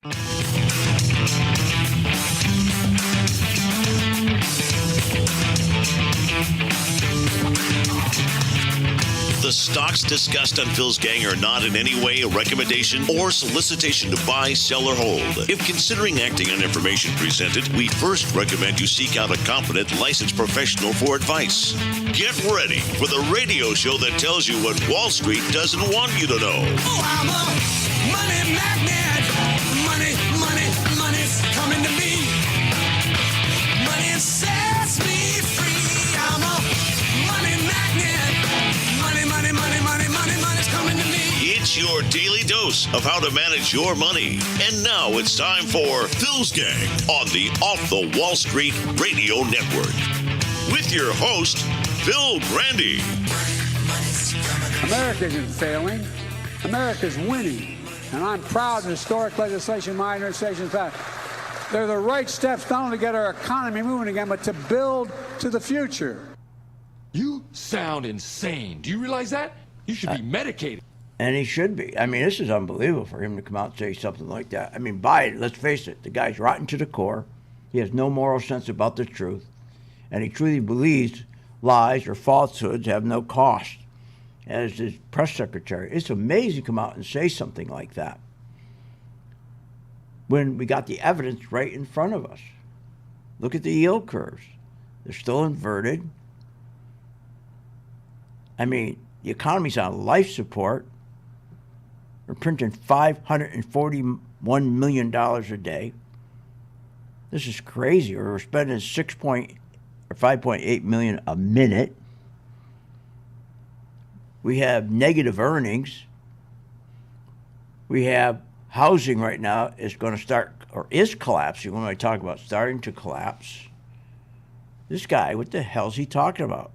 The stocks discussed on Phil's Gang are not in any way a recommendation or solicitation to buy, sell, or hold. If considering acting on information presented, we first recommend you seek out a competent, licensed professional for advice. Get ready for the radio show that tells you what Wall Street doesn't want you to know. Oh, I'm a money magnet. Money's coming to me. Money sets me free. I'm a money magnet. Money's coming to me. It's your daily dose of how to manage your money. And now it's time for Phil's Gang on the Off the Wall Street Radio Network. With your host, Phil Grandy. America isn't failing. America's winning. And I'm proud of the historic legislation my administration has passed. They're the right steps not only to get our economy moving again, but to build to the future. You sound insane. Do you realize that? You should be medicated. And he should be. I mean, this is unbelievable for him to come out and say something like that. I mean, Biden, let's face it, the guy's rotten to the core. He has no moral sense about the truth. And he truly believes lies or falsehoods have no cost. As his press secretary, it's amazing to come out and say something like that when we got the evidence right in front of us. Look at the yield curves. They're still inverted. I mean, the economy's on life support. We're printing $541 million a day. This is crazy. We're spending 5.8 million a minute. We have negative earnings. We have housing right now is going to start, or is collapsing. When I talk about starting to collapse, this guy, what the hell is he talking about?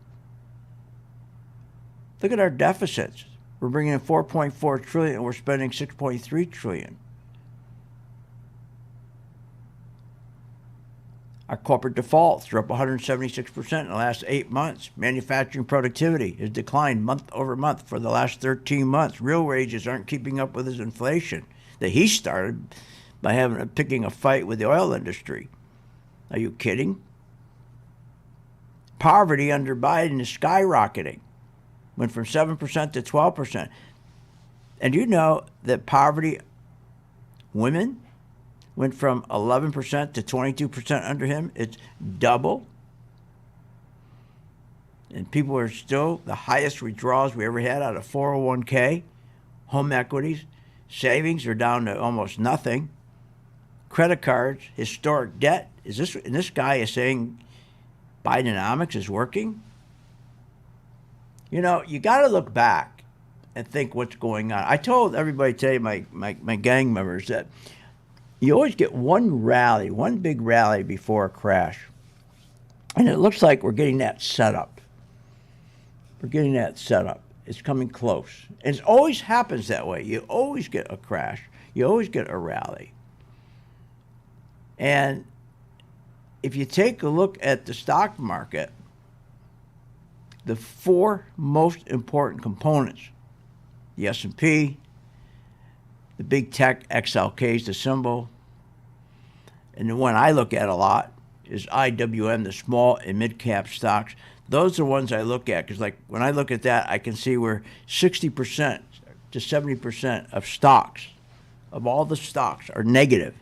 Look at our deficits. We're bringing in 4.4 trillion and we're spending 6.3 trillion. Our corporate defaults are up 176% in the last 8 months. Manufacturing productivity has declined month over month for the last 13 months. Real wages aren't keeping up with his inflation that he started by picking a fight with the oil industry. Are you kidding? Poverty under Biden is skyrocketing. Went from 7% to 12%. And you know that poverty, women, went from 11% to 22% under him. It's double. And people are still the highest withdrawals we ever had out of 401k. Home equities, savings are down to almost nothing. Credit cards, historic debt. And this guy is saying Bidenomics is working? You know, you got to look back and think what's going on. I told everybody today, my gang members, that you always get one big rally before a crash. And it looks like we're getting that set up. It's coming close. And it always happens that way. You always get a crash. You always get a rally. And if you take a look at the stock market, the four most important components, the S&P, the big tech, XLK is the symbol. And the one I look at a lot is IWM, the small and mid-cap stocks. Those are the ones I look at because, like, when I look at that, I can see where 60% to 70% of stocks, of all the stocks, are negative.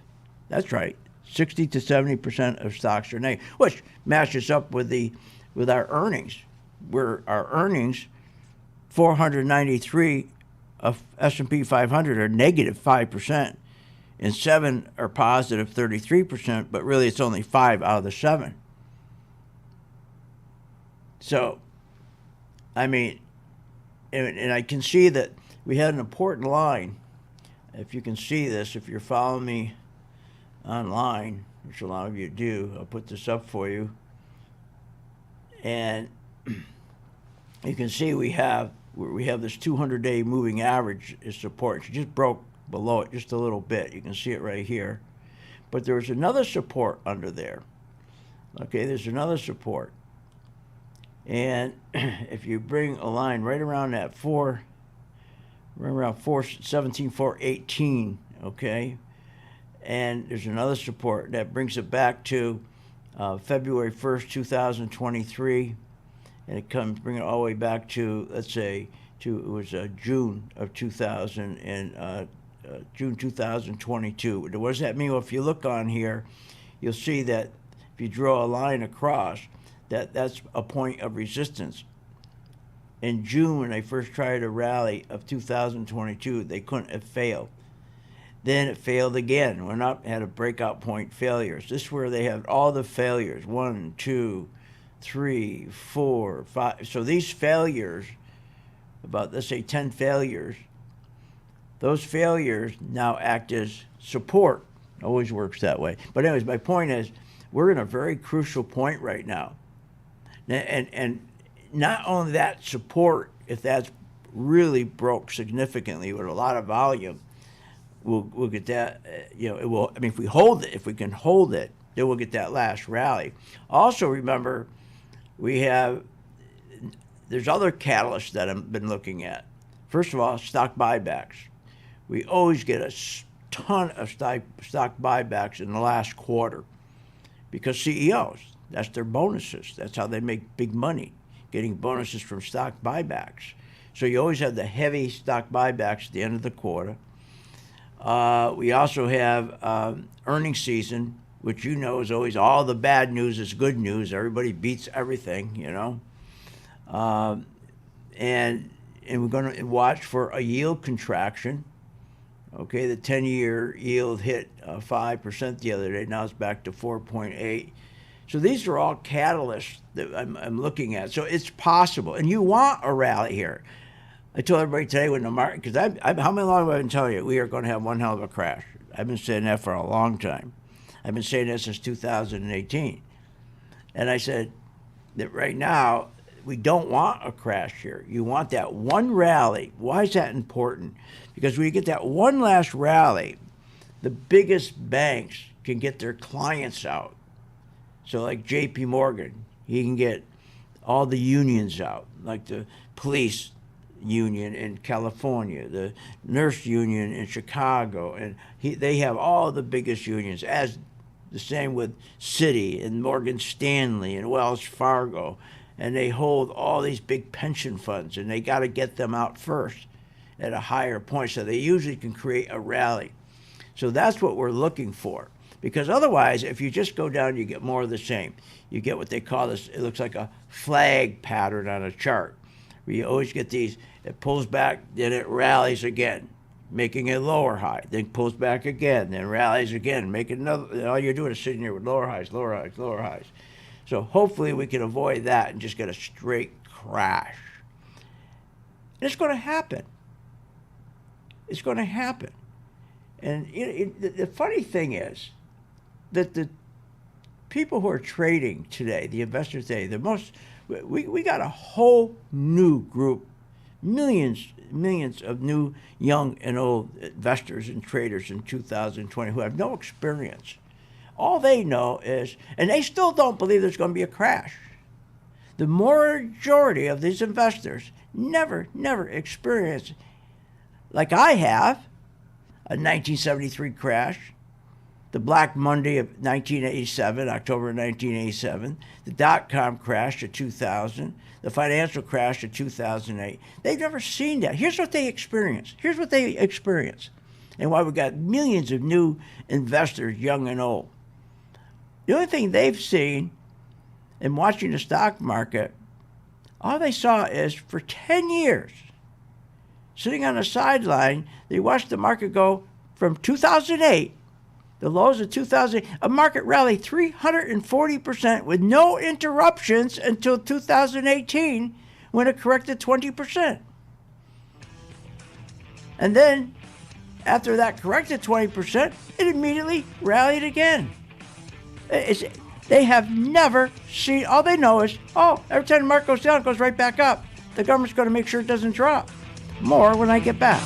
That's right, 60 to 70% of stocks are negative, which matches up with our earnings. Where our earnings, 493 of S&P 500 are negative 5%, and 7 are positive 33%, but really it's only 5 out of the 7. So, I mean, and I can see that we had an important line. If you can see this, if you're following me online, which a lot of you do, I'll put this up for you. And you can see we have this 200-day moving average is support. She just broke below it just a little bit. You can see it right here. But there's another support under there. Okay, there's another support. And if you bring a line right around that 417, 418, okay, and there's another support that brings it back to February 1st, 2023, and it comes bring it all the way back to, let's say, it was June of June 2022. What does that mean? Well, if you look on here, you'll see that if you draw a line across, that's a point of resistance. In June, when they first tried a rally of 2022, they couldn't have failed. Then it failed again. Went up, had a breakout point failures. This is where they have all the failures. 1, 2, 3, 4, 5. So these failures, about, let's say, 10 failures, those failures now act as support. Always works that way. But anyways, my point is, we're in a very crucial point right now. And not only that support, if that's really broke significantly with a lot of volume, we'll get that, it will, I mean, if we hold it, if we can hold it, then we'll get that last rally. Also remember, there's other catalysts that I've been looking at. First of all, stock buybacks. We always get a ton of stock buybacks in the last quarter because CEOs, that's their bonuses. That's how they make big money, getting bonuses from stock buybacks. So you always have the heavy stock buybacks at the end of the quarter. We also have earnings season, which is always all the bad news is good news. Everybody beats everything, and we're going to watch for a yield contraction. Okay, the 10-year yield hit 5% the other day. Now it's back to 4.8. So these are all catalysts that I'm looking at. So it's possible, and you want a rally here. I told everybody today when the market, because how many long have I been telling you we are going to have one hell of a crash? I've been saying that for a long time. I've been saying that since 2018. And I said that right now, we don't want a crash here. You want that one rally. Why is that important? Because when you get that one last rally, the biggest banks can get their clients out. So like JP Morgan, he can get all the unions out, like the police union in California, the nurse union in Chicago, and they have all the biggest unions, as the same with Citi and Morgan Stanley and Wells Fargo, and they hold all these big pension funds, and they got to get them out first at a higher point, so they usually can create a rally. So that's what we're looking for, because otherwise, if you just go down, you get more of the same. You get what they call this, it looks like a flag pattern on a chart, where you always get these, it pulls back, then it rallies again, making a lower high, then pulls back again, then rallies again, making another, all you're doing is sitting here with lower highs, lower highs, lower highs. So hopefully we can avoid that and just get a straight crash. And it's going to happen. It's going to happen. And the funny thing is that the people who are trading today, the investors today, we got a whole new group, millions of new young and old investors and traders in 2020 who have no experience. All they know is, and they still don't believe there's going to be a crash. The majority of these investors never experience, like I have, a 1973 crash, the Black Monday of 1987, October 1987, the dot-com crash of 2000, the financial crash of 2008. They've never seen that. Here's what they experience. And why we got millions of new investors, young and old. The only thing they've seen in watching the stock market, all they saw is for 10 years, sitting on the sideline, they watched the market go from 2008, the lows of 2008, a market rally 340% with no interruptions until 2018 when it corrected 20%. And then, after that corrected 20%, it immediately rallied again. They have never seen, all they know is, every time the market goes down, it goes right back up. The government's going to make sure it doesn't drop. More when I get back.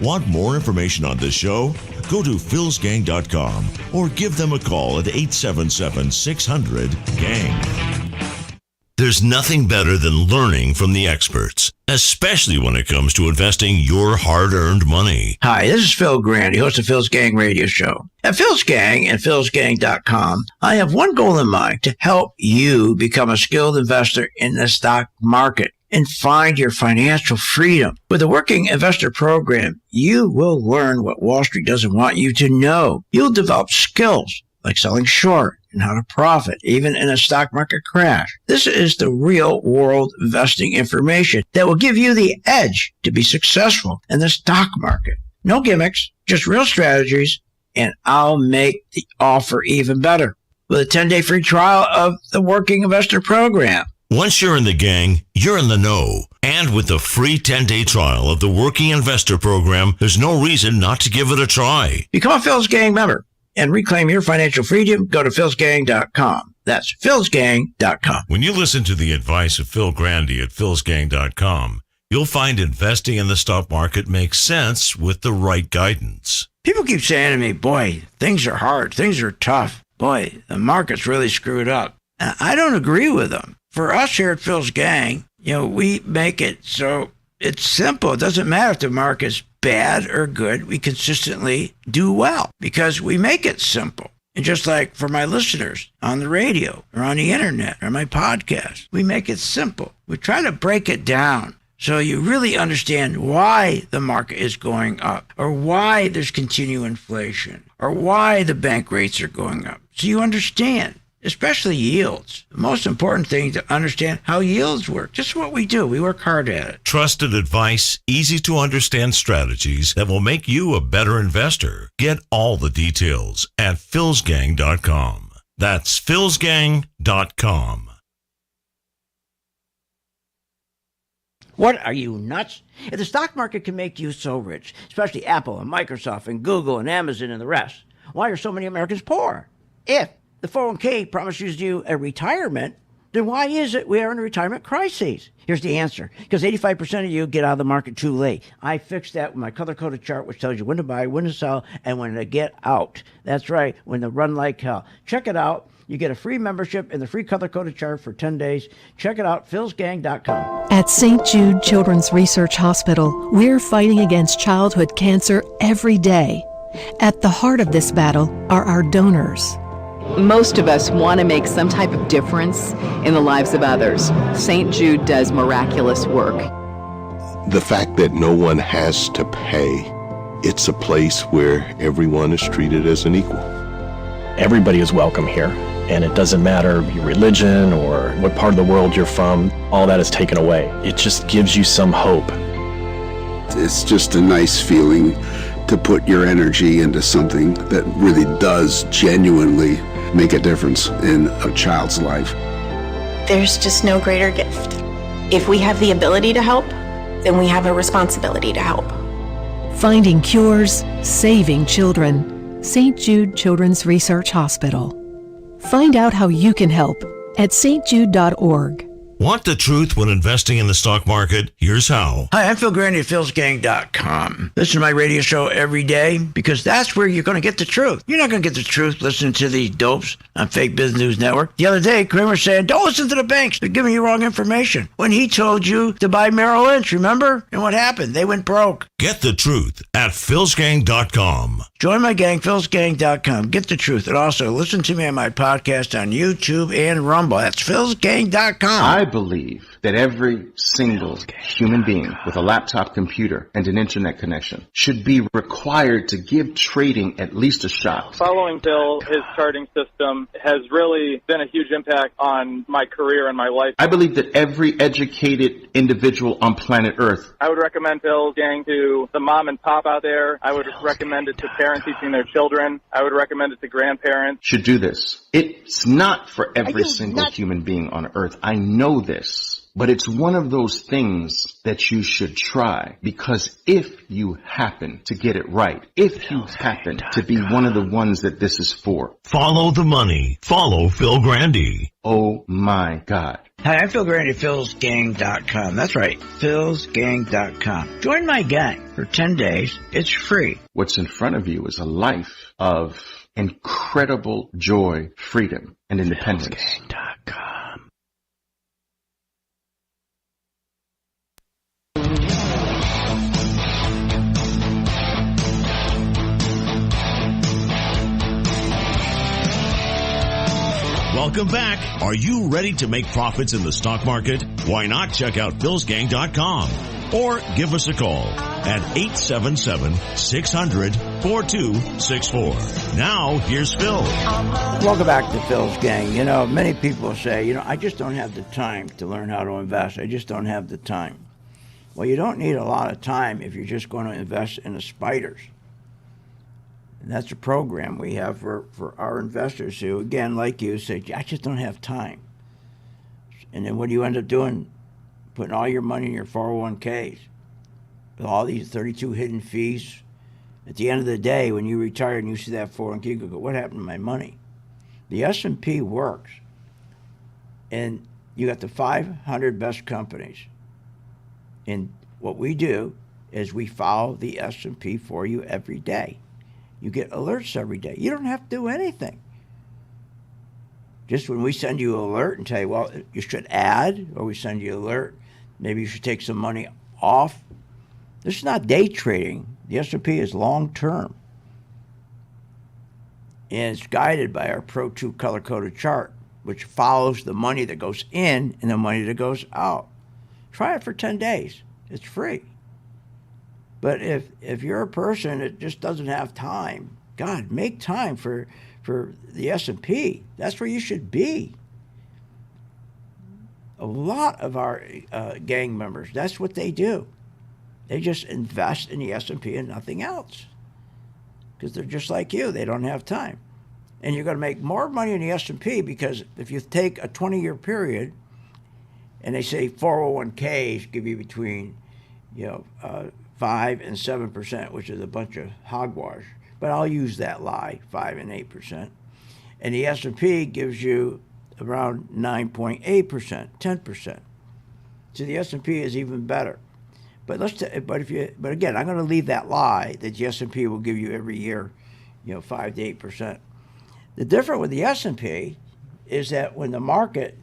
Want more information on this show? Go to philsgang.com or give them a call at 877-600-GANG. There's nothing better than learning from the experts, especially when it comes to investing your hard-earned money. Hi, this is Phil Grandy, host of Phil's Gang Radio Show. At Phil's Gang and philsgang.com, I have one goal in mind: to help you become a skilled investor in the stock market and find your financial freedom. With the Working Investor Program, you will learn what Wall Street doesn't want you to know. You'll develop skills like selling short and how to profit, even in a stock market crash. This is the real world investing information that will give you the edge to be successful in the stock market. No gimmicks, just real strategies, and I'll make the offer even better with a 10-day free trial of the Working Investor Program. Once you're in the gang, you're in the know. And with the free 10-day trial of the Working Investor Program, there's no reason not to give it a try. Become a Phil's Gang member and reclaim your financial freedom. Go to philsgang.com. That's philsgang.com. When you listen to the advice of Phil Grandy at philsgang.com, you'll find investing in the stock market makes sense with the right guidance. People keep saying to me, boy, things are hard. Things are tough. Boy, the market's really screwed up. And I don't agree with them. For us here at Phil's Gang, we make it so it's simple. It doesn't matter if the market's bad or good. We consistently do well because we make it simple. And just like for my listeners on the radio or on the internet or my podcast, we make it simple. We try to break it down so you really understand why the market is going up, or why there's continued inflation, or why the bank rates are going up. So you understand, especially yields. The most important thing to understand how yields work. Just what we do. We work hard at it. Trusted advice, easy to understand strategies that will make you a better investor. Get all the details at philsgang.com. That's philsgang.com. What, are you nuts? If the stock market can make you so rich, especially Apple and Microsoft and Google and Amazon and the rest, why are so many Americans poor? If the 401k promises you a retirement, then why is it we are in a retirement crisis? Here's the answer. Because 85% of you get out of the market too late. I fixed that with my color-coded chart, which tells you when to buy, when to sell, and when to get out. That's right, when to run like hell. Check it out. You get a free membership and the free color-coded chart for 10 days. Check it out, philsgang.com. At St. Jude Children's Research Hospital, we're fighting against childhood cancer every day. At the heart of this battle are our donors. Most of us want to make some type of difference in the lives of others. St. Jude does miraculous work. The fact that no one has to pay, it's a place where everyone is treated as an equal. Everybody is welcome here, and it doesn't matter your religion or what part of the world you're from. All that is taken away. It just gives you some hope. It's just a nice feeling to put your energy into something that really does genuinely make a difference in a child's life. There's just no greater gift. If we have the ability to help, then we have a responsibility to help. Finding cures, saving children. St. Jude Children's Research Hospital. Find out how you can help at stjude.org. Want the truth when investing in the stock market? Here's how. Hi, I'm Phil Grandy at philsgang.com. Listen to my radio show every day because that's where you're going to get the truth. You're not going to get the truth listening to these dopes on Fake Business News Network. The other day, Kramer said, don't listen to the banks. They're giving you wrong information. When he told you to buy Merrill Lynch, remember? And what happened? They went broke. Get the truth at philsgang.com. Join my gang, philsgang.com. Get the truth. And also listen to me on my podcast on YouTube and Rumble. That's philsgang.com. I believe that every single human being with a laptop computer and an internet connection should be required to give trading at least a shot. Following Bill, his charting system has really been a huge impact on my career and my life. I believe that every educated individual on planet Earth. I would recommend Phil's gang to the mom and pop out there. I would recommend it to parents teaching their children. I would recommend it to grandparents. Should do this. It's not for every single human being on Earth. I know this, but it's one of those things that you should try, because if you happen to get it right, if you happen to be one of the ones that this is for. Follow the money. Follow Phil Grandy. Oh my God. Hi, I'm Phil Grandy at philsgang.com. That's right, philsgang.com. Join my gang for 10 days. It's free. What's in front of you is a life of incredible joy, freedom, and independence. philsgang.com. Welcome back. Are you ready to make profits in the stock market? Why not check out philsgang.com or give us a call at 877-600-4264. Now, here's Phil. Welcome back to Phil's Gang. You know, many people say, I just don't have the time to learn how to invest. I just don't have the time. Well, you don't need a lot of time if you're just going to invest in the spiders. And that's a program we have for our investors who, again, like you, say, I just don't have time. And then what do you end up doing? Putting all your money in your 401ks with all these 32 hidden fees. At the end of the day, when you retire and you see that 401k, you go, what happened to my money? The S&P works. And you got the 500 best companies. And what we do is we follow the S&P for you every day. You get alerts every day. You don't have to do anything. Just when we send you an alert and tell you, well, you should add, or we send you an alert, maybe you should take some money off. This is not day trading. The S&P is long-term. And it's guided by our Pro 2 color-coded chart, which follows the money that goes in and the money that goes out. Try it for 10 days. It's free. But if you're a person that just doesn't have time, God, make time for the S&P. That's where you should be. A lot of our gang members, that's what they do. They just invest in the S&P and nothing else. Because they're just like you. They don't have time. And you're going to make more money in the S&P because if you take a 20-year period and they say 401ks give you between 5 and 7%, which is a bunch of hogwash. But I'll use that lie, 5 and 8%. And the S&P gives you around 9.8%, 10%. So the S&P is even better. But but again, I'm going to leave that lie that the S&P will give you every year, 5 to 8%. The difference with the S&P is that when the market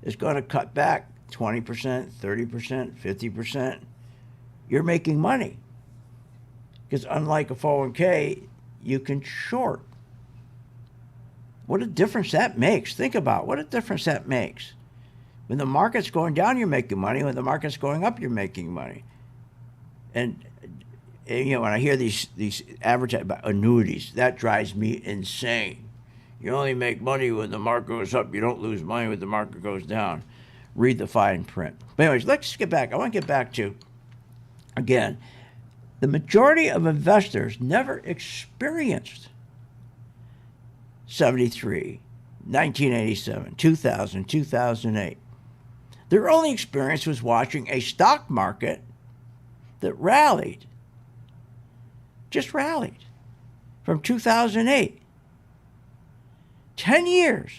is going to cut back 20%, 30%, 50%, you're making money. Because unlike a 401k, you can short. What a difference that makes. Think about what a difference that makes. When the market's going down, you're making money. When the market's going up, you're making money. And when I hear these advertisements about annuities, that drives me insane. You only make money when the market goes up. You don't lose money when the market goes down. Read the fine print. But anyways, let's get back. I want to get back to, again, the majority of investors never experienced 73, 1987, 2000, 2008. Their only experience was watching a stock market that rallied, just rallied, from 2008. 10 years.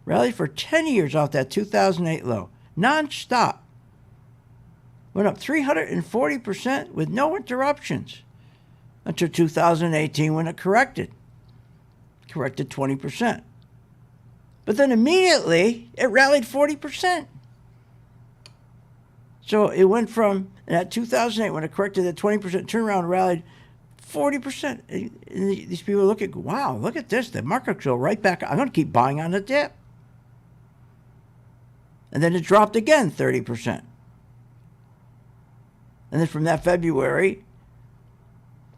Rallied for 10 years off that 2008 low, nonstop. Went up 340% with no interruptions until 2018 when it corrected 20%. But then immediately it rallied 40%. So it went from that 2008 when it corrected that 20% turnaround, rallied 40%. And these people look at, wow, look at this. The market's go right back. I'm going to keep buying on the dip. And then it dropped again 30%. And then from that February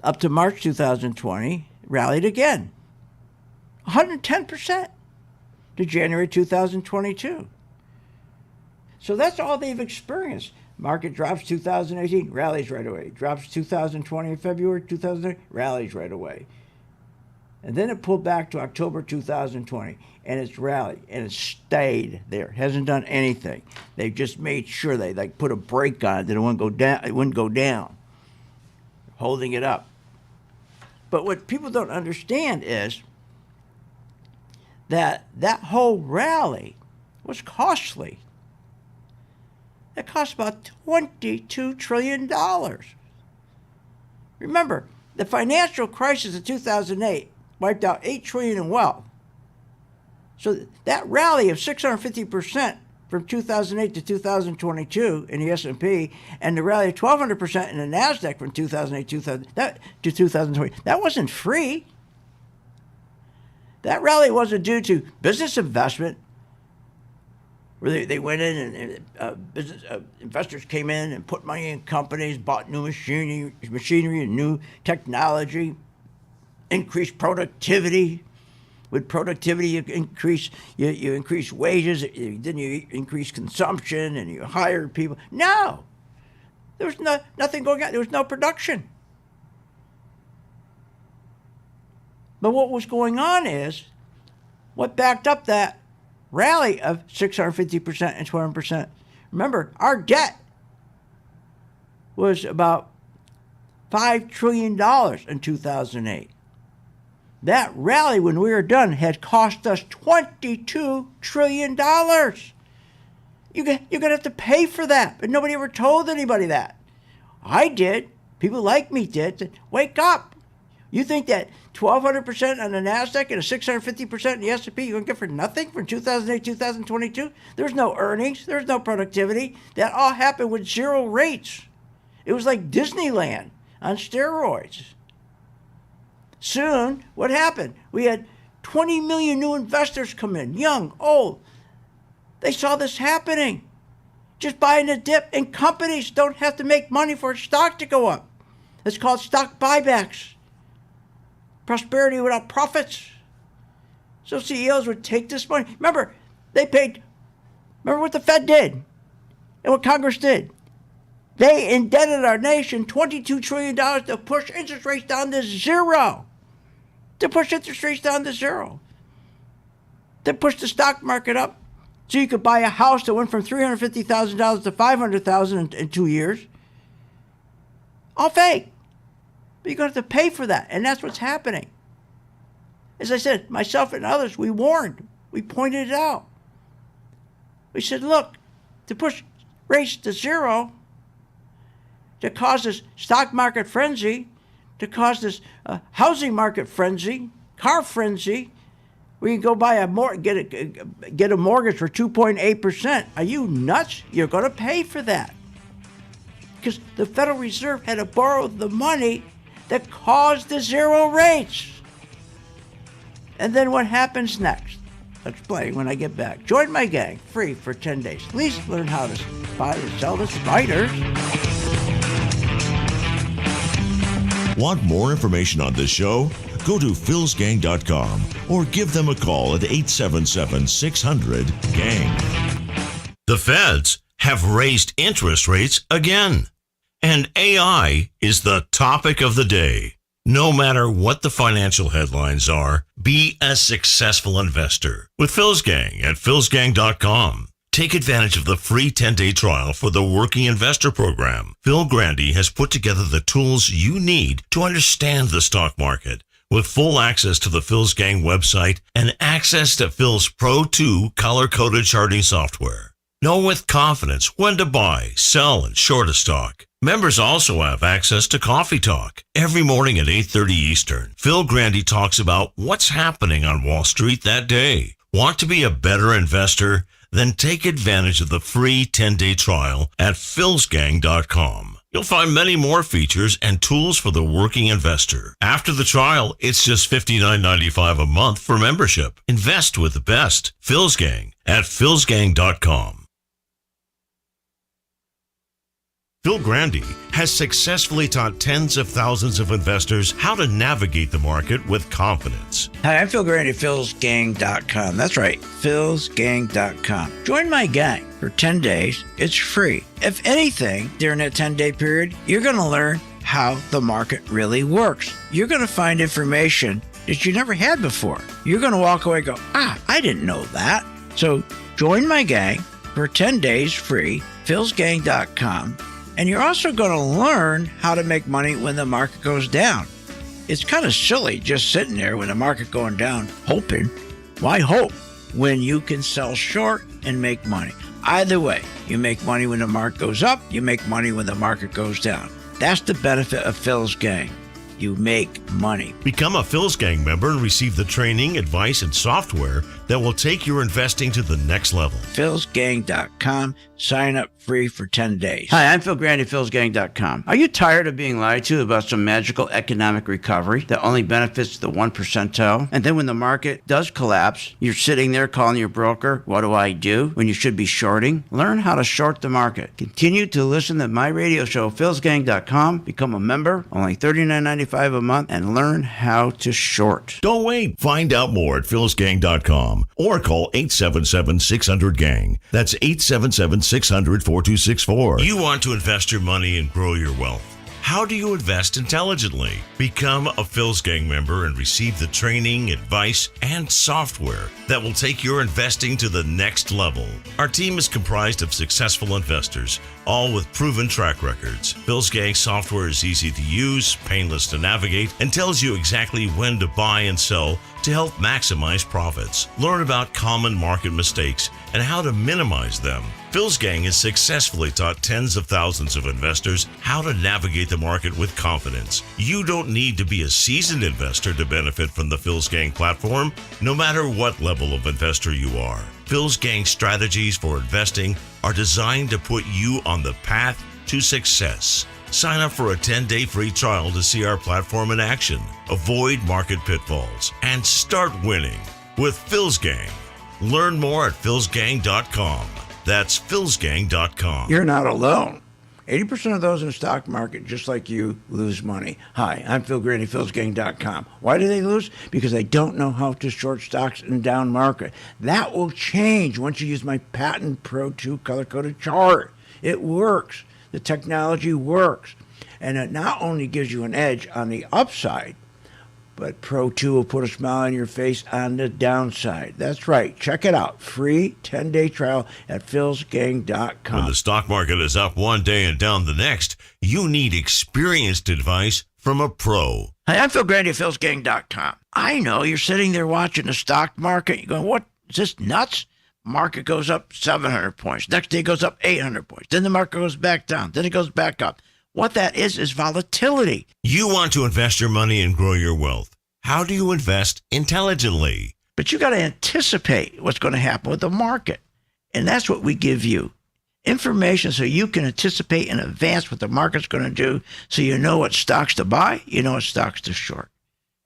up to March 2020, rallied again. 110% to January 2022. So that's all they've experienced. Market drops 2018, rallies right away. Drops 2020 in February 2020, rallies right away. And then it pulled back to October 2020, and it's rallied, and it stayed there. It hasn't done anything. They've just made sure they put a brake on it that it wouldn't go down. It wouldn't go down, holding it up. But what people don't understand is that whole rally was costly. It cost about $22 trillion. Remember, the financial crisis of 2008 wiped out $8 trillion in wealth. So that rally of 650% from 2008 to 2022 in the S&P, and the rally of 1,200% in the NASDAQ from 2008 to 2020, that wasn't free. That rally wasn't due to business investment, where they went in and investors came in and put money in companies, bought new machinery and new technology, increased productivity. With productivity, you increase wages, then you increase consumption, and you hire people. No, there was nothing going on. There was no production. But what was going on is, what backed up that rally of 650% and 200%. Remember, our debt was about $5 trillion in 2008. That rally, when we were done, had cost us $22 trillion. You're going to have to pay for that, but nobody ever told anybody that. I did. People like me did. Said, wake up. You think that 1,200% on the NASDAQ and a 650% in the S&P you're going to get for nothing from 2008, 2022? There's no earnings. There's no productivity. That all happened with zero rates. It was like Disneyland on steroids. Soon, what happened? We had 20 million new investors come in, young, old. They saw this happening. Just buying a dip, and companies don't have to make money for a stock to go up. It's called stock buybacks. Prosperity without profits. So CEOs would take this money. Remember what the Fed did and what Congress did. They indebted our nation $22 trillion to push interest rates down to zero. To push the stock market up so you could buy a house that went from $350,000 to $500,000 in 2 years. All fake. But you're going to have to pay for that, and that's what's happening. As I said, myself and others, we warned. We pointed it out. We said, look, to push rates to zero, to cause this stock market frenzy, to cause this housing market frenzy, car frenzy, where you go buy get a mortgage for 2.8%. Are you nuts? You're going to pay for that. Because the Federal Reserve had to borrow the money that caused the zero rates. And then what happens next? Let's play when I get back. Join my gang, free for 10 days. Please learn how to buy and sell the spiders. Want more information on this show? Go to philsgang.com or give them a call at 877-600-GANG. The feds have raised interest rates again. And AI is the topic of the day. No matter what the financial headlines are, be a successful investor with Phil's Gang at philsgang.com. Take advantage of the free 10-day trial for the Working Investor Program. Phil Grandy has put together the tools you need to understand the stock market with full access to the Phil's Gang website and access to Phil's Pro 2 color-coded charting software. Know with confidence when to buy, sell, and short a stock. Members also have access to Coffee Talk. Every morning at 8:30 Eastern, Phil Grandy talks about what's happening on Wall Street that day. Want to be a better investor? Then take advantage of the free 10-day trial at philsgang.com. You'll find many more features and tools for the working investor. After the trial, it's just $59.95 a month for membership. Invest with the best. Phil's Gang at philsgang.com. Phil Grandy has successfully taught tens of thousands of investors how to navigate the market with confidence. Hi, I'm Phil Grandy, philsgang.com. That's right, philsgang.com. Join my gang for 10 days. It's free. If anything, during that 10-day period, you're going to learn how the market really works. You're going to find information that you never had before. You're going to walk away and go, I didn't know that. So join my gang for 10 days free, philsgang.com. And you're also going to learn how to make money when the market goes down. It's kind of silly just sitting there when the market going down, hoping. Why hope when you can sell short and make money? Either way, you make money when the market goes up, you make money when the market goes down. That's the benefit of Phil's Gang. you make money. Become a Phil's Gang member and receive the training, advice, and software that will take your investing to the next level. philsgang.com. Sign up free for 10 days. Hi, I'm Phil Grandy, philsgang.com. Are you tired of being lied to about some magical economic recovery that only benefits the 1 percentile? And then when the market does collapse, you're sitting there calling your broker, what do I do? When you should be shorting? Learn how to short the market. Continue to listen to my radio show, philsgang.com. Become a member, only $39.95 a month, and learn how to short. Don't wait. Find out more at philsgang.com or call 877-600-GANG. That's 877-600-4264. You want to invest your money and grow your wealth. How do you invest intelligently? Become a Phil's Gang member and receive the training, advice, and software that will take your investing to the next level. Our team is comprised of successful investors, all with proven track records. Phil's Gang software is easy to use, painless to navigate, and tells you exactly when to buy and sell to help maximize profits. Learn about common market mistakes and how to minimize them. Phil's Gang has successfully taught tens of thousands of investors how to navigate the market with confidence. You don't need to be a seasoned investor to benefit from the Phil's Gang platform, no matter what level of investor you are. Phil's Gang strategies for investing are designed to put you on the path to success. Sign up for a 10-day free trial to see our platform in action, avoid market pitfalls, and start winning with Phil's Gang. Learn more at philsgang.com. That's philsgang.com. You're not alone. 80% of those in the stock market, just like you, lose money. Hi, I'm Phil Grandy, philsgang.com. Why do they lose? Because they don't know how to short stocks in down market. That will change once you use my patent Pro 2 color-coded chart. It works. The technology works. And it not only gives you an edge on the upside, but Pro 2 will put a smile on your face on the downside. That's right. Check it out. Free 10-day trial at philsgang.com. When the stock market is up one day and down the next, you need experienced advice from a pro. Hi, I'm Phil Grandy at philsgang.com. I know you're sitting there watching the stock market. You're going, what? Is this nuts? Market goes up 700 points. Next day goes up 800 points. Then the market goes back down. Then it goes back up. What that is volatility. You want to invest your money and grow your wealth. How do you invest intelligently? But you got to anticipate what's going to happen with the market. And that's what we give you. Information so you can anticipate in advance what the market's going to do, so you know what stocks to buy, you know what stocks to short.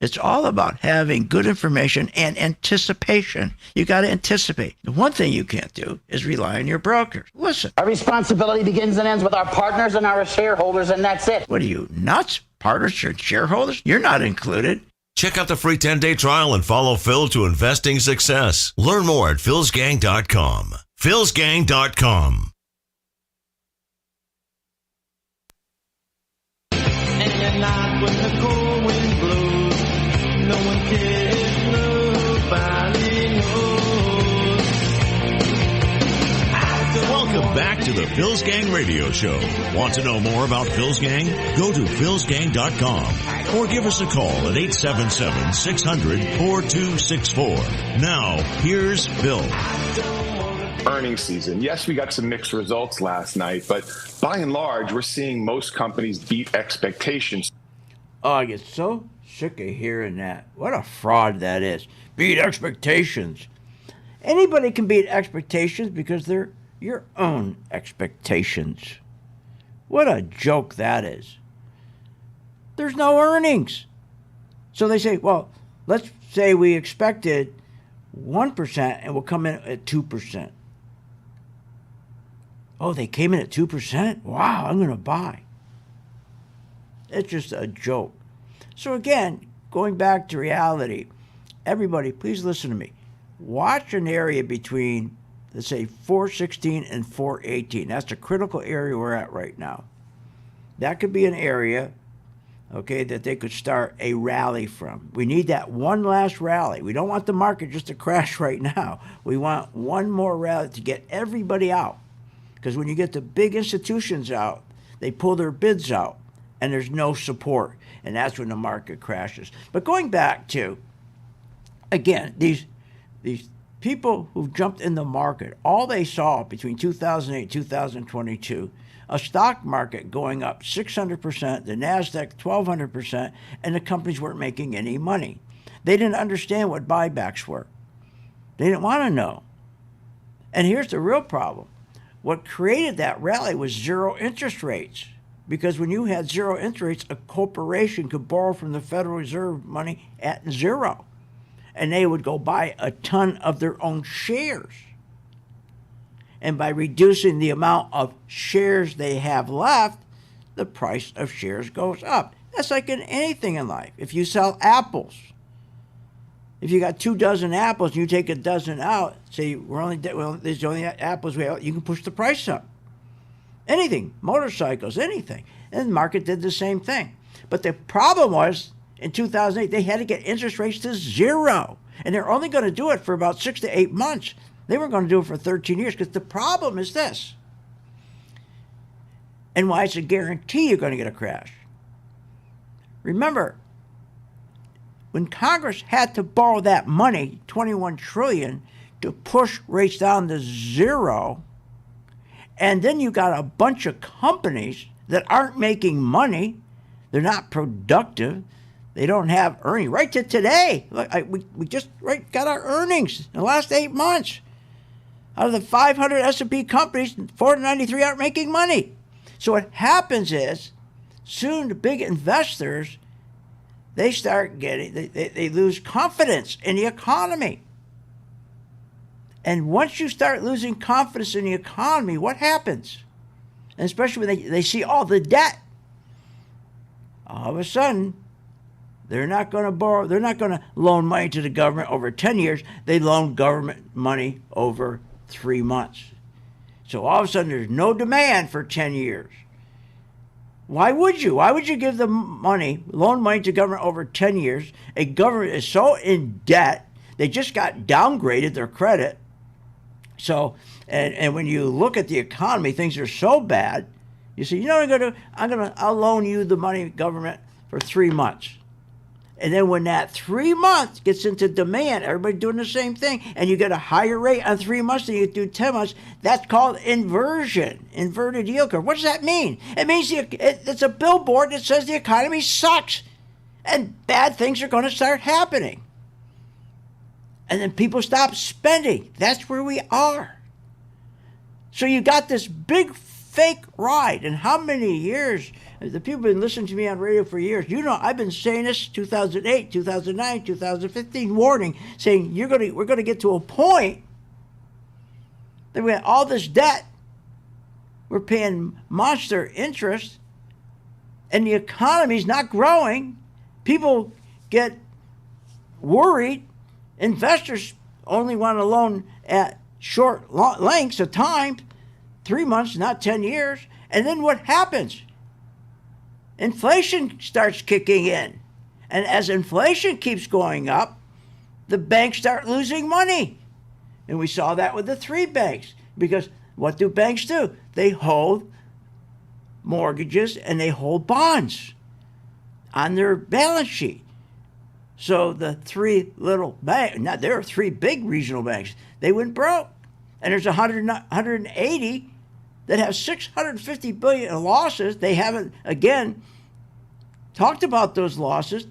It's all about having good information and anticipation. You got to anticipate. The one thing you can't do is rely on your brokers. Listen. Our responsibility begins and ends with our partners and our shareholders, and that's it. What are you, nuts? Partners or shareholders? You're not included. Check out the free 10-day trial and follow Phil to investing success. Learn more at philsgang.com. philsgang.com. And at night when the cold wind blows, no one cares, nobody knows. Welcome back to the Phil's Gang Radio Show. Want to know more about Phil's Gang? Go to philsgang.com or give us a call at 877-600-4264. Now, here's Phil. Earnings season. Yes, we got some mixed results last night, but by and large, we're seeing most companies beat expectations. Oh, I get so sick of hearing that. What a fraud that is. Beat expectations. Anybody can beat expectations because they're your own expectations. What a joke that is. There's no earnings. So they say, well, let's say we expected 1% and we'll come in at 2%. Oh, they came in at 2%? Wow, I'm going to buy. It's just a joke. So again, going back to reality, everybody, please listen to me. Watch an area between, let's say, 416 and 418. That's the critical area we're at right now. That could be an area, okay, that they could start a rally from. We need that one last rally. We don't want the market just to crash right now. We want one more rally to get everybody out. Because when you get the big institutions out, they pull their bids out, and there's no support. And that's when the market crashes. But going back to, again, these people who jumped in the market, all they saw between 2008 and 2022 a stock market going up 600%, the NASDAQ 1,200%, and the companies weren't making any money. They didn't understand what buybacks were. They didn't want to know. And here's the real problem. What created that rally was zero interest rates. Because when you had zero interest rates, a corporation could borrow from the Federal Reserve money at zero. And they would go buy a ton of their own shares. And by reducing the amount of shares they have left, the price of shares goes up. That's like in anything in life. If you sell apples, if you got 2 dozen apples and you take a dozen out, say there's only apples we have, you can push the price up. Anything, motorcycles, anything. And the market did the same thing. But the problem was, in 2008, they had to get interest rates to zero. And they're only going to do it for about 6 to 8 months. They weren't going to do it for 13 years because the problem is this. And why it's a guarantee you're going to get a crash. Remember, when Congress had to borrow that money, $21 trillion, to push rates down to zero, and then you got a bunch of companies that aren't making money, they're not productive, they don't have earnings. Right to today, look, we just got our earnings in the last 8 months. Out of the 500 S&P companies, 493 aren't making money. So what happens is, soon the big investors, they start getting, they lose confidence in the economy. And once you start losing confidence in the economy, what happens? And especially when they see all the debt, all of a sudden, they're not going to borrow, they're not going to loan money to the government over 10 years. They loan government money over 3 months. So all of a sudden, there's no demand for 10 years. Why would you? Why would you give the money, loan money to government over 10 years? A government is so in debt, they just got downgraded their credit. So, and when you look at the economy, things are so bad, you say, you know what I'll loan you the money, government, for 3 months. And then when that 3 months gets into demand, everybody's doing the same thing, and you get a higher rate on 3 months than you do 10 months, that's called inversion, inverted yield curve. What does that mean? It means it's a billboard that says the economy sucks, and bad things are going to start happening. And then people stop spending. That's where we are. So you got this big fake ride. And how many years? The people have been listening to me on radio for years. You know, I've been saying this 2008, 2009, 2015, warning, saying we're going to get to a point that we have all this debt. We're paying monster interest, and the economy's not growing. People get worried. Investors only want to loan at short lengths of time, 3 months, not 10 years. And then what happens? Inflation starts kicking in. And as inflation keeps going up, the banks start losing money. And we saw that with the 3 banks. Because what do banks do? They hold mortgages and they hold bonds on their balance sheet. So the 3 little banks, now there are 3 big regional banks, they went broke. And there's 180 that have $650 billion in losses. They haven't, again, talked about those losses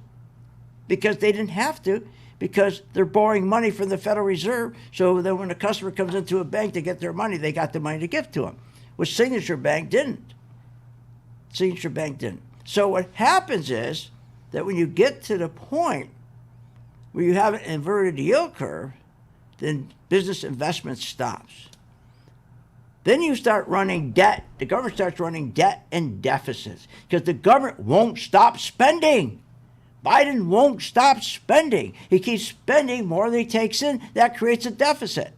because they didn't have to, because they're borrowing money from the Federal Reserve, so that when a customer comes into a bank to get their money, they got the money to give to them, which Signature Bank didn't. Signature Bank didn't. So what happens is that when you get to the point where you have an inverted yield curve, then business investment stops. Then you start running debt. The government starts running debt and deficits because the government won't stop spending. Biden won't stop spending. He keeps spending more than he takes in. That creates a deficit.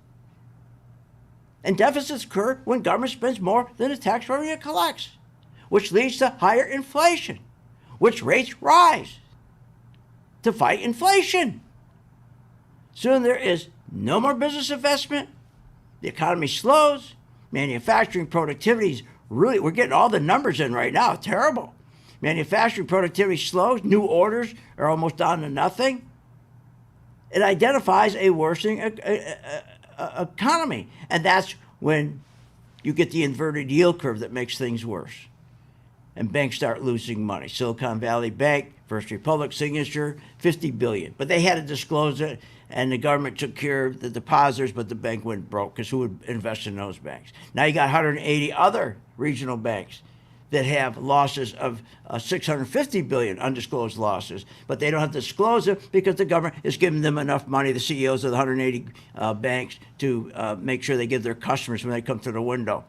And deficits occur when government spends more than the tax revenue it collects, which leads to higher inflation, which rates rise to fight inflation. Soon there is no more business investment. The economy slows. Manufacturing productivity is really, we're getting all the numbers in right now. Terrible. Manufacturing productivity slows. New orders are almost down to nothing. It identifies a worsening economy. And that's when you get the inverted yield curve that makes things worse. And banks start losing money. Silicon Valley Bank, First Republic, Signature, $50 billion. But they had to disclose it, and the government took care of the depositors, but the bank went broke because who would invest in those banks? Now you got 180 other regional banks that have losses of $650 billion, undisclosed losses, but they don't have to disclose it because the government is giving them enough money, the CEOs of the 180 banks, to make sure they give their customers when they come to the window.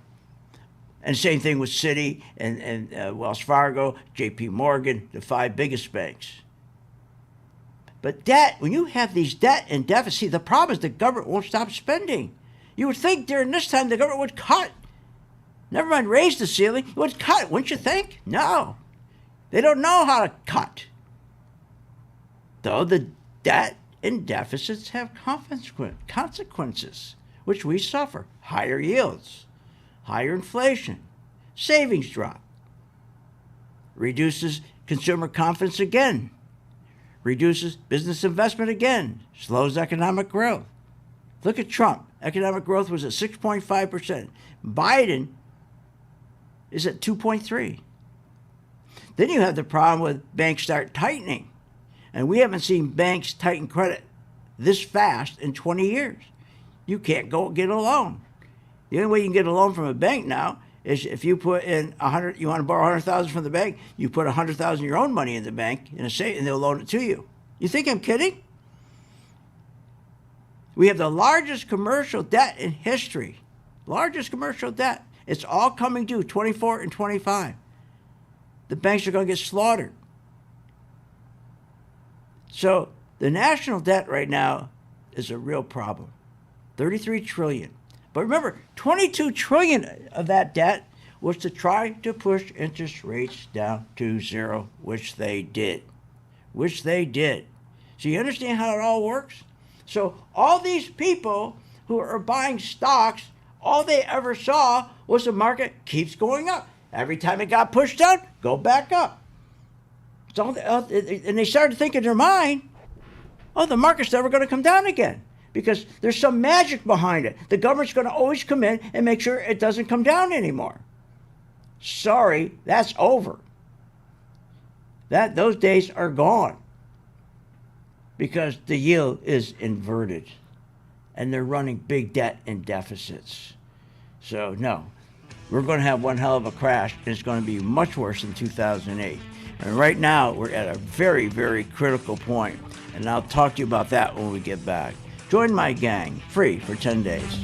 And same thing with Citi and Wells Fargo, JP Morgan, the 5 biggest banks. But debt, when you have these debt and deficit, the problem is the government won't stop spending. You would think during this time the government would cut. Never mind raise the ceiling, it would cut, wouldn't you think? No. They don't know how to cut. Though the debt and deficits have consequences, which we suffer. Higher yields, higher inflation, savings drop, reduces consumer confidence again, reduces business investment again, slows economic growth. Look at Trump. Economic growth was at 6.5%. Biden is at 2.3%. Then you have the problem with banks start tightening. And we haven't seen banks tighten credit this fast in 20 years. You can't go get a loan. The only way you can get a loan from a bank now is if you put in you want to borrow $100,000 from the bank, you put $100,000 of your own money in the bank in a safe, and they'll loan it to you. You think I'm kidding? We have the largest commercial debt in history. Largest commercial debt. It's all coming due 24 and 25. The banks are going to get slaughtered. So the national debt right now is a real problem. $33 trillion. But remember, $22 trillion of that debt was to try to push interest rates down to zero, which they did. So you understand how it all works? So all these people who are buying stocks, all they ever saw was the market keeps going up. Every time it got pushed down, go back up. So, and they started thinking in their mind, oh, the market's never going to come down again because there's some magic behind it. The government's going to always come in and make sure it doesn't come down anymore. Sorry, that's over. Those days are gone because the yield is inverted and they're running big debt and deficits. So no, we're going to have one hell of a crash, and it's going to be much worse than 2008. And right now, we're at a very, very critical point, and I'll talk to you about that when we get back. Join my gang, free for 10 days.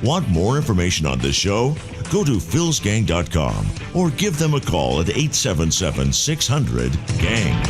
Want more information on this show? Go to philsgang.com or give them a call at 877-600-GANG.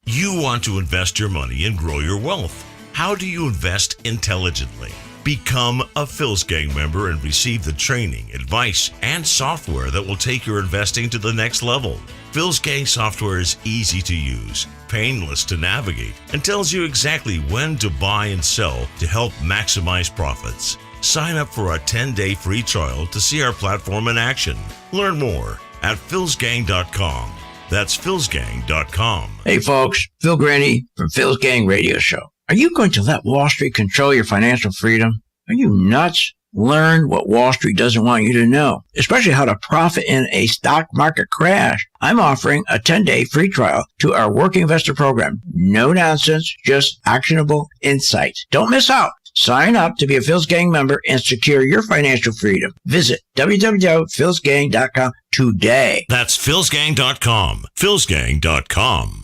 You want to invest your money and grow your wealth. How do you invest intelligently? Become a Phil's Gang member and receive the training, advice, and software that will take your investing to the next level. Phil's Gang software is easy to use, painless to navigate, and tells you exactly when to buy and sell to help maximize profits. Sign up for a 10-day free trial to see our platform in action. Learn more at philsgang.com. That's philsgang.com. Hey folks, Phil Graney from Phil's Gang Radio Show. Are you going to let Wall Street control your financial freedom? Are you nuts? Learn what Wall Street doesn't want you to know, especially how to profit in a stock market crash. I'm offering a 10-day free trial to our Working Investor Program. No nonsense, just actionable insights. Don't miss out. Sign up to be a Phil's Gang member and secure your financial freedom. Visit www.philsgang.com today. That's philsgang.com. philsgang.com.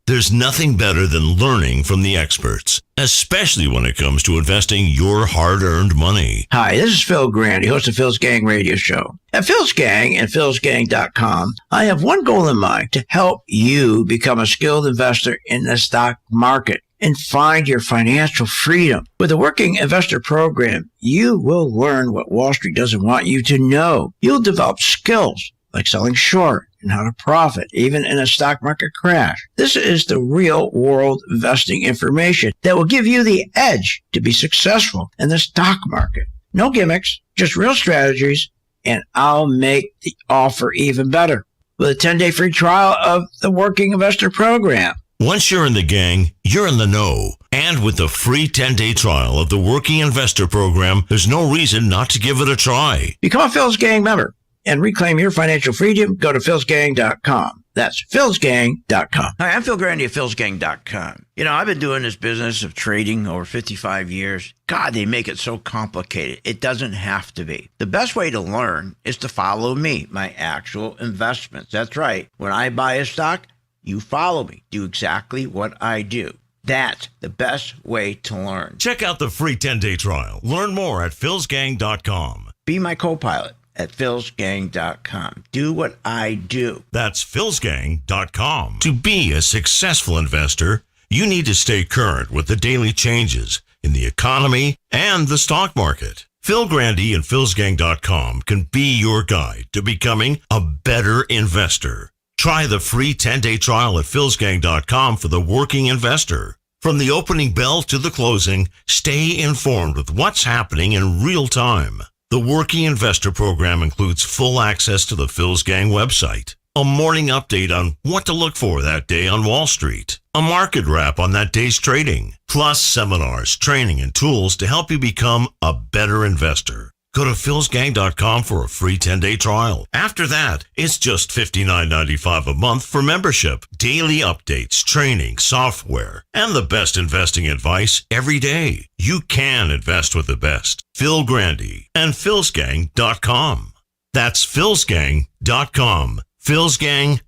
There's nothing better than learning from the experts, especially when it comes to investing your hard-earned money. Hi, this is Phil Grandy, host of Phil's Gang Radio Show. At Phil's Gang and philsgang.com, I have one goal in mind: to help you become a skilled investor in the stock market and find your financial freedom. With the Working Investor Program, you will learn what Wall Street doesn't want you to know. You'll develop skills like selling short and how to profit, even in a stock market crash. This is the real world investing information that will give you the edge to be successful in the stock market. No gimmicks, just real strategies, and I'll make the offer even better. with a 10-day free trial of the Working Investor Program. Once you're in the gang, you're in the know. And with the free 10-day trial of the Working Investor Program, there's no reason not to give it a try. Become a Phil's Gang member and reclaim your financial freedom. Go to philsgang.com. That's philsgang.com. Hi, I'm Phil Grandy of philsgang.com. You know, I've been doing this business of trading over 55 years. God, they make it so complicated. It doesn't have to be. The best way to learn is to follow me, my actual investments. That's right. When I buy a stock, you follow me. Do exactly what I do. That's the best way to learn. Check out the free 10-day trial. Learn more at philsgang.com. Be my co-pilot at philsgang.com. Do what I do. That's philsgang.com. To be a successful investor, you need to stay current with the daily changes in the economy and the stock market. Phil Grandy and philsgang.com can be your guide to becoming a better investor. Try the free 10-day trial at philsgang.com for the working investor. From the opening bell to the closing, stay informed with what's happening in real time. The Working Investor Program includes full access to the Phil's Gang website, a morning update on what to look for that day on Wall Street, a market wrap on that day's trading, plus seminars, training, and tools to help you become a better investor. Go to philsgang.com for a free 10-day trial. After that, it's just $59.95 a month for membership, daily updates, training, software, and the best investing advice every day. You can invest with the best. Phil Grandy and philsgang.com. That's philsgang.com. philsgang.com.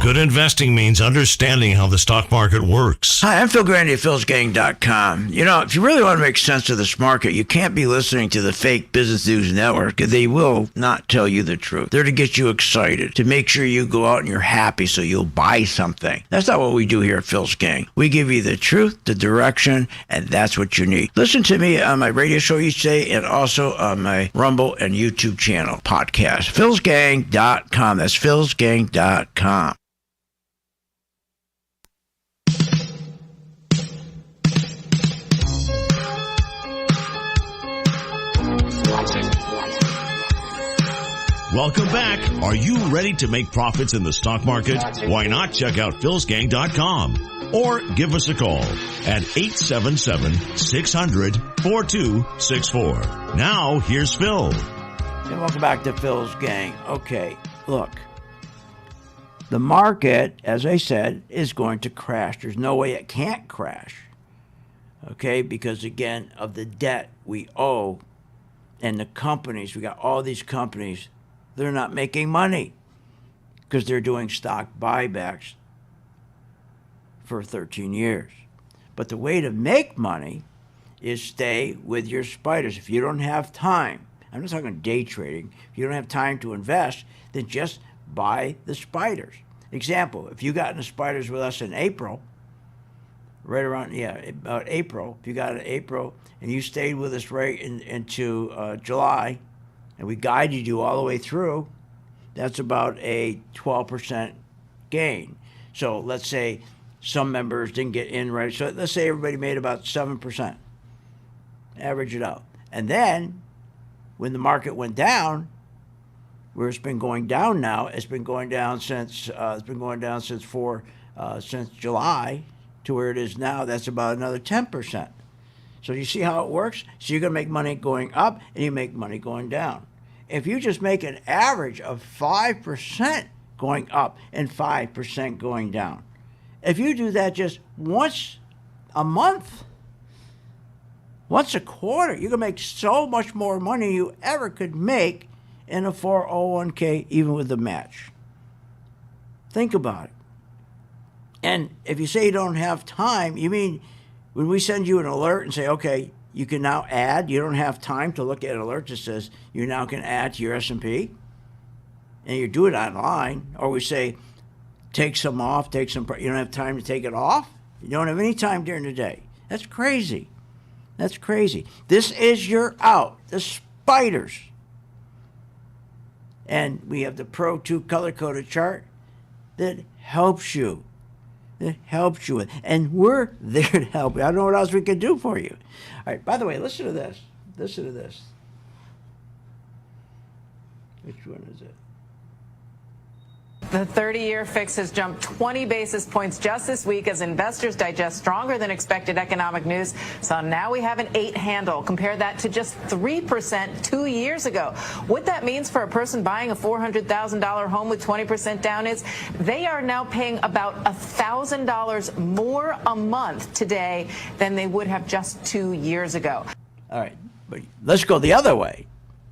Good investing means understanding how the stock market works. Hi, I'm Phil Grandy at philsgang.com. You know, if you really want to make sense of this market, you can't be listening to the fake Business News Network. They will not tell you the truth. They're to get you excited, to make sure you go out and you're happy so you'll buy something. That's not what we do here at Phil's Gang. We give you the truth, the direction, and that's what you need. Listen to me on my radio show each day and also on my Rumble and YouTube channel podcast. philsgang.com. That's philsgang.com. Welcome back. Are you ready to make profits in the stock market? Why not check out philsgang.com or give us a call at 877-600-4264. Now, here's Phil. And welcome back to Phil's Gang. Okay, look. The market, as I said, is going to crash. There's no way it can't crash. Okay, because again, of the debt we owe and the companies, we got all these companies, they're not making money because they're doing stock buybacks for 13 years. But the way to make money is stay with your spiders. If you don't have time, I'm not talking day trading, if you don't have time to invest, then just buy the spiders. Example, if you got in the spiders with us in April, right around, about April, if you got in April and you stayed with us right into July, and we guided you all the way through, that's about a 12% gain. So let's say some members didn't get in right. So let's say everybody made about 7%. Average it out. And then when the market went down, where it's been going down now, it's been going down since July to where it is now. That's about another 10%. So you see how it works? So you're going to make money going up and you make money going down. If you just make an average of 5% going up and 5% going down, if you do that just once a month, once a quarter, you can make so much more money than you ever could make in a 401k, even with the match. Think about it. And if you say you don't have time, you mean when we send you an alert and say, okay, you can now add, you don't have time to look at an alert that says you now can add to your S&P, and you do it online, or we say take some off, you don't have time to take it off, you don't have any time during the day. That's crazy. That's crazy. This is your out, the spiders. And we have the Pro 2 color-coded chart that helps you. That helps you with. And we're there to help you. I don't know what else we can do for you. All right, by the way, listen to this. Listen to this. Which one is it? The 30-year fix has jumped 20 basis points just this week as investors digest stronger than expected economic news. So now we have an 8 handle. Compare that to just 3% 2 years ago. What that means for a person buying a $400,000 home with 20% down is they are now paying about $1,000 more a month today than they would have just 2 years ago. All right, but let's go the other way.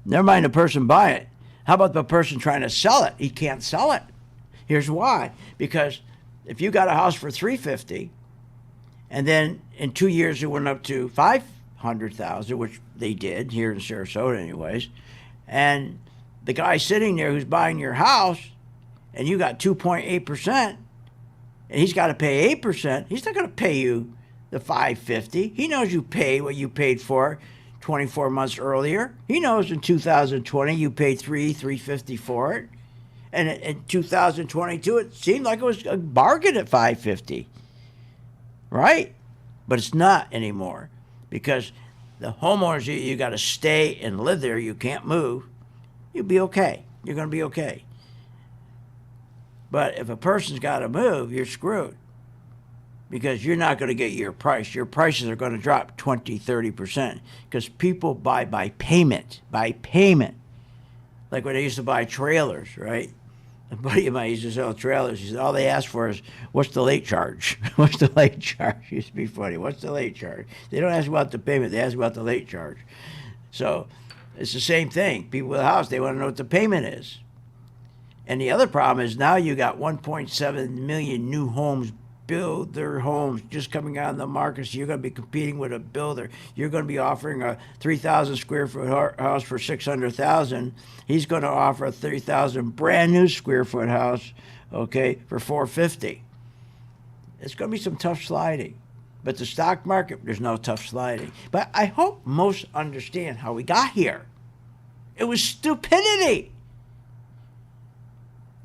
Never mind the person buying it. How about the person trying to sell it? He can't sell it. Here's why. Because if you got a house for $350,000 and then in 2 years it went up to $500,000, which they did here in Sarasota anyways, and the guy sitting there who's buying your house and you got 2.8% and he's got to pay 8%, he's not going to pay you the $550,000. He knows you pay what you paid for 24 months earlier. He knows in 2020 you paid $350,000 for it. And in 2022, it seemed like it was a bargain at $550,000, right? But it's not anymore because the homeowners, you got to stay and live there. You can't move. You'll be okay. You're going to be okay. But if a person's got to move, you're screwed because you're not going to get your price. Your prices are going to drop 20, 30% because people buy by payment, Like when they used to buy trailers, right? A buddy of mine used to sell trailers. He said, all they ask for is, what's the late charge? What's the late charge? It used to be funny. What's the late charge? They don't ask about the payment. They ask about the late charge. So it's the same thing. People with a house, they want to know what the payment is. And the other problem is now you got 1.7 million new homes build their homes just coming out on the market, so you're going to be competing with a builder. You're going to be offering a 3,000 square foot house for $600,000. He's going to offer a 30,000 brand new square foot house, okay, for $450,000. It's going to be some tough sliding. But the stock market, there's no tough sliding. But I hope most understand how we got here. It was stupidity.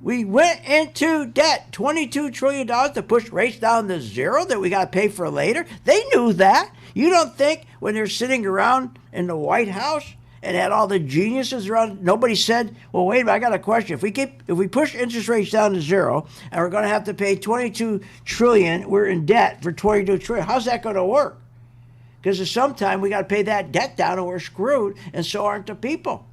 We went into debt, $22 trillion to push rates down to zero that we got to pay for later. They knew that. You don't think when they're sitting around in the White House and had all the geniuses around, nobody said, well, wait a minute, I got a question. If we push interest rates down to zero and we're going to have to pay $22 trillion, we're in debt for $22 trillion, how's that going to work? Because at some time we got to pay that debt down or we're screwed, and so aren't the people.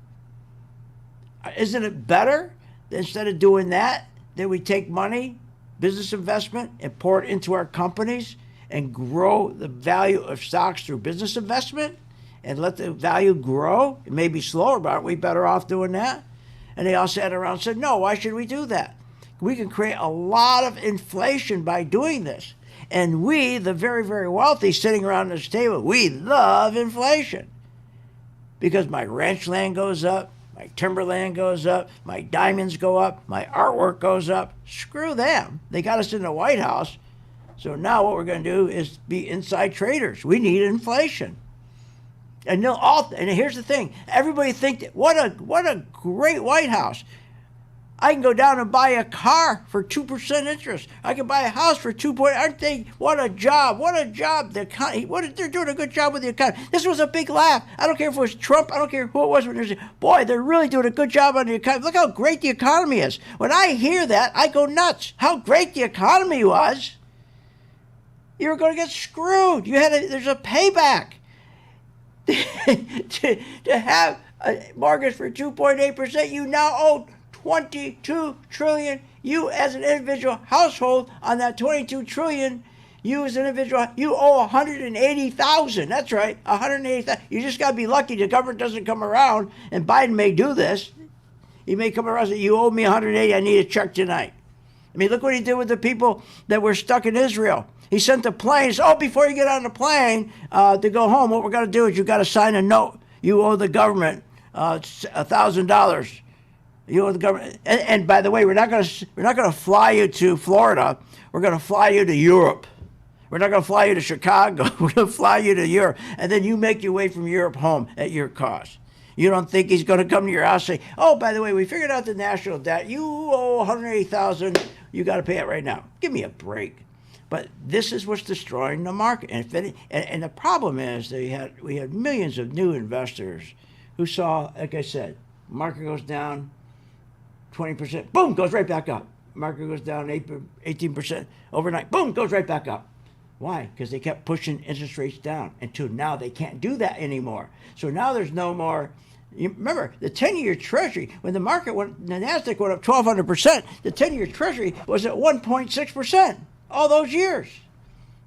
Isn't it better? Instead of doing that, then we take money, business investment, and pour it into our companies and grow the value of stocks through business investment and let the value grow. It may be slower, but aren't we better off doing that? And they all sat around and said, no, why should we do that? We can create a lot of inflation by doing this. And we, the very, very wealthy, sitting around this table, we love inflation because my ranch land goes up. My timberland goes up, my diamonds go up, my artwork goes up. Screw them. They got us in the White House. So now what we're going to do is be inside traders. We need inflation. And here's the thing. Everybody thinks, what a great White House. I can go down and buy a car for 2% interest. I can buy a house for 2%. Aren't they? What a job. What a job. They're doing a good job with the economy. This was a big laugh. I don't care if it was Trump. I don't care who it was. When they're saying, boy, they're really doing a good job on the economy. Look how great the economy is. When I hear that, I go nuts. How great the economy was. You were going to get screwed. There's a payback. to have a mortgage for 2.8%, you now owe $22 trillion. You as an individual household on that $22 trillion, you as an individual, you owe $180,000. That's right, $180,000. You just got to be lucky the government doesn't come around, and Biden may do this. He may come around and say, you owe me $180,000, I need a check tonight. I mean, look what he did with the people that were stuck in Israel. He sent the planes, before you get on the plane to go home, what we're going to do is you got to sign a note. You owe the government $1,000. You owe the government. And by the way, we're not going to fly you to Florida. We're going to fly you to Europe. We're not going to fly you to Chicago. We're going to fly you to Europe. And then you make your way from Europe home at your cost. You don't think he's going to come to your house and say, by the way, we figured out the national debt. You owe $180,000. You got to pay it right now. Give me a break. But this is what's destroying the market. And the problem is we had millions of new investors who saw, like I said, market goes down 20%, boom, goes right back up. market goes down 18% overnight. Boom, goes right back up. Why? Because they kept pushing interest rates down until now they can't do that anymore. So now there's no more. You remember, the 10-year Treasury, when the market went, the NASDAQ went up 1,200%, the 10-year Treasury was at 1.6% all those years.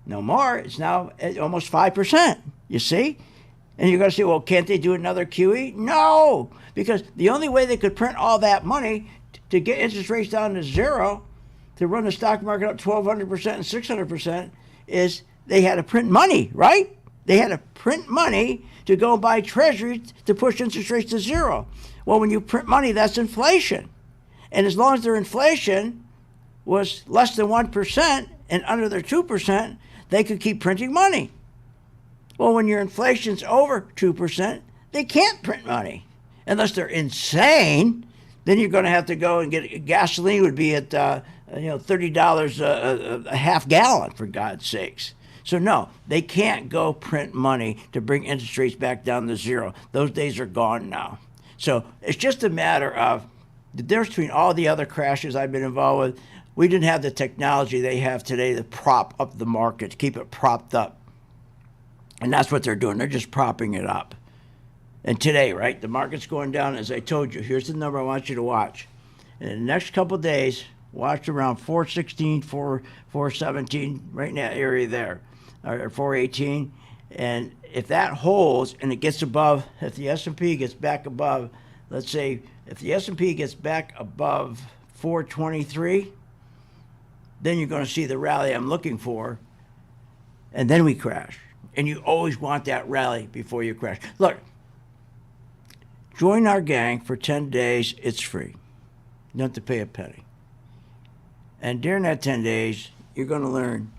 No more. It's now at almost 5%, you see? And you're going to say, well, can't they do another QE? No, because the only way they could print all that money to get interest rates down to zero, to run the stock market up 1,200% and 600%, is they had to print money, right? They had to print money to go buy treasuries to push interest rates to zero. Well, when you print money, that's inflation. And as long as their inflation was less than 1% and under their 2%, they could keep printing money. Well, when your inflation's over 2%, they can't print money. Unless they're insane, then you're going to have to go and get gasoline would be at $30 a half gallon, for God's sakes. So no, they can't go print money to bring interest rates back down to zero. Those days are gone now. So it's just a matter of the difference between all the other crashes I've been involved with. We didn't have the technology they have today to prop up the market, to keep it propped up. And that's what they're doing. They're just propping it up. And today, right, the market's going down. As I told you, here's the number I want you to watch. In the next couple of days, watch around 416, 417, right in that area there, or 418. And if that holds and it gets above, if the S&P gets back above, let's say, if the S&P gets back above 423, then you're going to see the rally I'm looking for, and then we crash. And you always want that rally before you crash. Look, join our gang for 10 days. It's free. You don't have to pay a penny. And during that 10 days, you're going to learn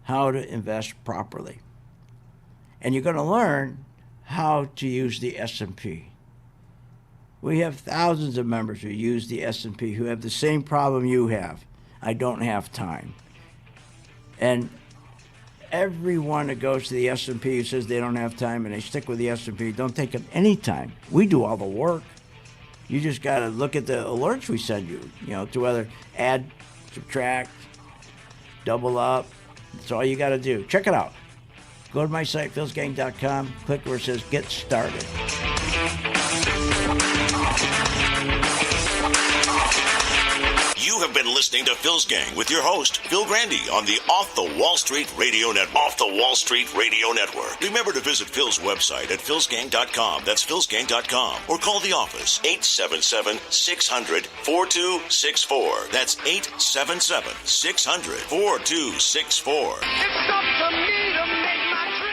how to invest properly. And you're going to learn how to use the S&P. We have thousands of members who use the S&P who have the same problem you have. I don't have time. And everyone that goes to the S&P who says they don't have time and they stick with the S&P, don't take up any time. We do all the work. You just got to look at the alerts we send you, to whether add, subtract, double up. That's all you got to do. Check it out. Go to my site, philsgang.com, click where it says Get Started. You have been listening to Phil's Gang with your host, Phil Grandy, on the Off the Wall Street Radio Network. Off the Wall Street Radio Network. Remember to visit Phil's website at philsgang.com. That's philsgang.com. Or call the office, 877-600-4264. That's 877-600-4264. It's up to me to make my dreams.